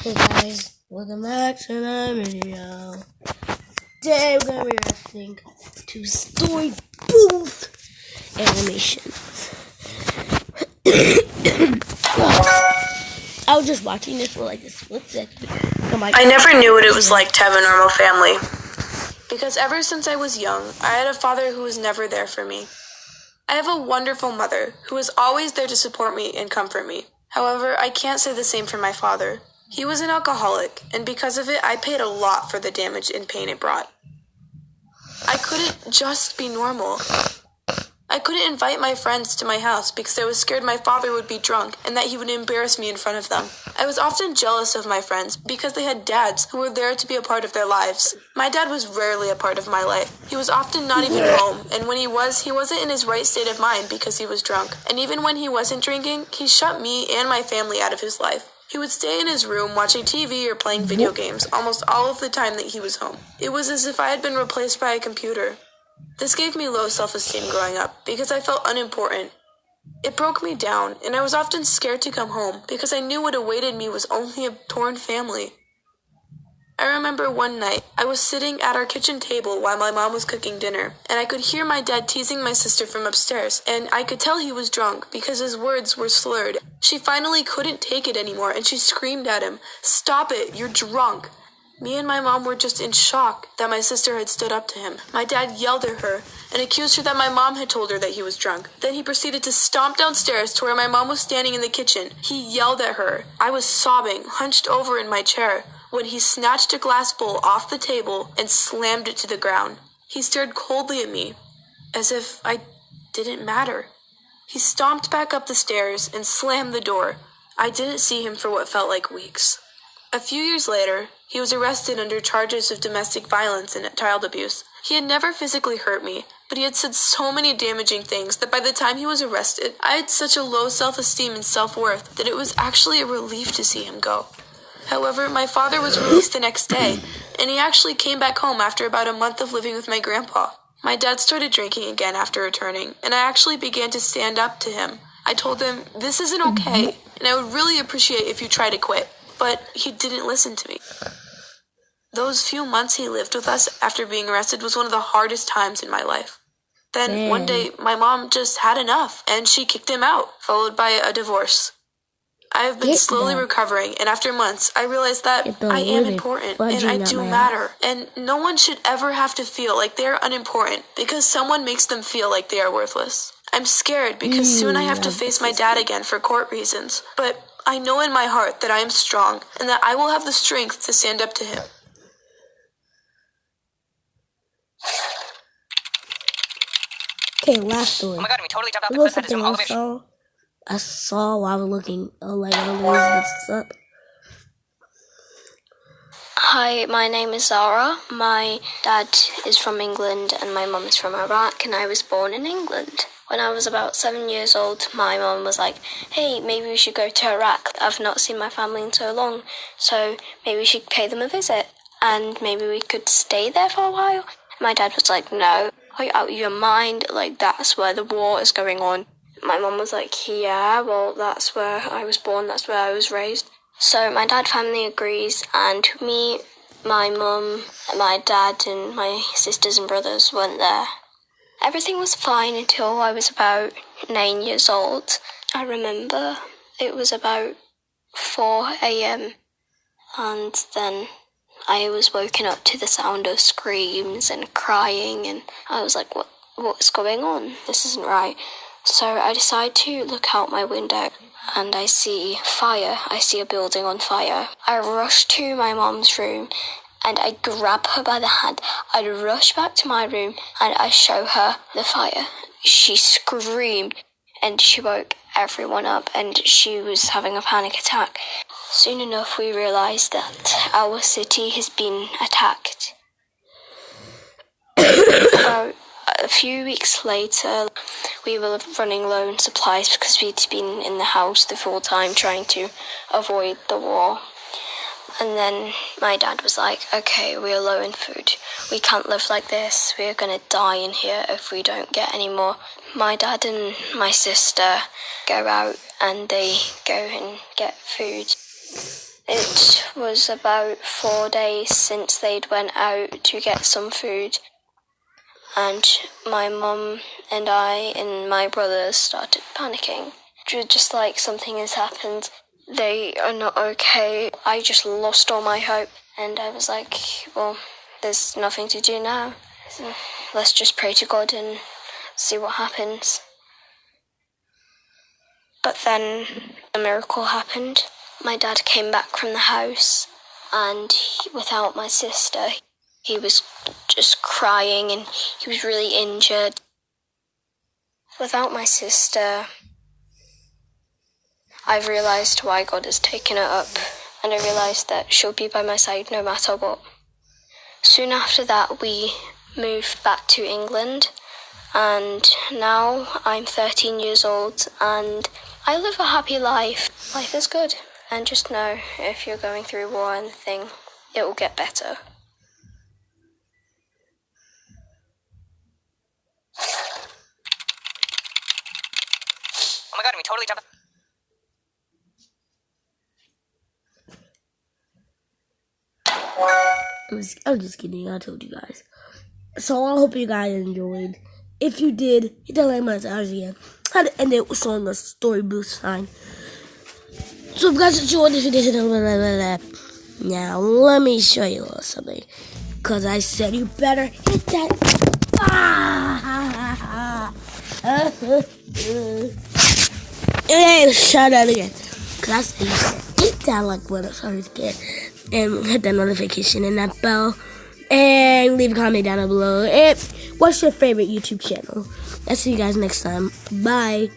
Hey guys, welcome back to another video. Today we're going to be reacting to Story Booth animation. I was just watching this for like a split second. I never knew what it was like to have a normal family. Because ever since I was young, I had a father who was never there for me. I have a wonderful mother who was always there to support me and comfort me. However, I can't say the same for my father. He was an alcoholic, and because of it, I paid a lot for the damage and pain it brought. I couldn't just be normal. I couldn't invite my friends to my house because I was scared my father would be drunk and that he would embarrass me in front of them. I was often jealous of my friends because they had dads who were there to be a part of their lives. My dad was rarely a part of my life. He was often not even home, and when he wasn't in his right state of mind because he was drunk. And even when he wasn't drinking, he shut me and my family out of his life. He would stay in his room watching TV or playing video games almost all of the time that he was home. It was as if I had been replaced by a computer. This gave me low self-esteem growing up because I felt unimportant. It broke me down, and I was often scared to come home because I knew what awaited me was only a torn family. I remember one night, I was sitting at our kitchen table while my mom was cooking dinner, and I could hear my dad teasing my sister from upstairs, and I could tell he was drunk because his words were slurred. She finally couldn't take it anymore, and she screamed at him, "Stop it, you're drunk." Me and my mom were just in shock that my sister had stood up to him. My dad yelled at her and accused her that my mom had told her that he was drunk. Then he proceeded to stomp downstairs to where my mom was standing in the kitchen. He yelled at her. I was sobbing, hunched over in my chair, when he snatched a glass bowl off the table and slammed it to the ground. He stared coldly at me, as if I didn't matter. He stomped back up the stairs and slammed the door. I didn't see him for what felt like weeks. A few years later, he was arrested under charges of domestic violence and child abuse. He had never physically hurt me, but he had said so many damaging things that by the time he was arrested, I had such a low self-esteem and self-worth that it was actually a relief to see him go. However, my father was released the next day, and he actually came back home after about a month of living with my grandpa. My dad started drinking again after returning, and I actually began to stand up to him. I told him, "This isn't okay, and I would really appreciate if you try to quit." But he didn't listen to me. Those few months he lived with us after being arrested was one of the hardest times in my life. Then one day, my mom just had enough, and she kicked him out, followed by a divorce. I have been slowly recovering, and after months, I realized that I am important, and I do matter. And no one should ever have to feel like they're unimportant because someone makes them feel like they are worthless. I'm scared because soon I have to face my dad again for court reasons, but I know in my heart that I am strong and that I will have the strength to stand up to him. Okay, last story. Oh my god, we totally jumped out the cliff at Zoom elevation. I saw while I was looking, like, this up. Hi, my name is Zara. My dad is from England and my mum is from Iraq, and I was born in England. When I was about 7 years old, my mum was like, "Hey, maybe we should go to Iraq. I've not seen my family in so long, so maybe we should pay them a visit, and maybe we could stay there for a while." My dad was like, "No, are you out of your mind? Like, that's where the war is going on." My mum was like, "Yeah, well, that's where I was born, that's where I was raised." So my dad family agrees, and me, my mum, my dad, and my sisters and brothers went there. Everything was fine until I was about 9 years old. I remember it was about 4 a.m. and then I was woken up to the sound of screams and crying, and I was like, what's going on? This isn't right. So I decide to look out my window and I see fire. I see a building on fire. I rush to my mom's room and I grab her by the hand. I rush back to my room and I show her the fire. She screamed and she woke everyone up and she was having a panic attack. Soon enough, we realized that our city has been attacked. About a few weeks later, we were running low on supplies because we'd been in the house the full time trying to avoid the war. And then my dad was like, "Okay, we're low in food. We can't live like this. We're going to die in here if we don't get any more." My dad and my sister go out and they go and get food. It It was about 4 days since they'd went out to get some food, and my mum and I and my brother started panicking. Just like something has happened. They are not okay. I just lost all my hope, and I was like, well, there's nothing to do now. So let's just pray to God and see what happens. But then a miracle happened. My dad came back from the house, and without my sister, he was just crying and he was really injured. Without my sister, I've realised why God has taken her up, and I realised that she'll be by my side no matter what. Soon after that, we moved back to England, and now I'm 13 years old, and I live a happy life. Life is good, and just know if you're going through war and thing, it will get better. Oh my god, we totally jumped. I'm just kidding. I told you guys. So I hope you guys enjoyed. If you did, hit that like button again. How to end it with showing the story boost sign. So if you guys enjoyed this video, now let me show you a little something. Cause I said you better hit that. Hey, shout out again. Cause I said hit that like button again. And hit that notification and that bell. And leave a comment down below. And what's your favorite YouTube channel? I'll see you guys next time. Bye.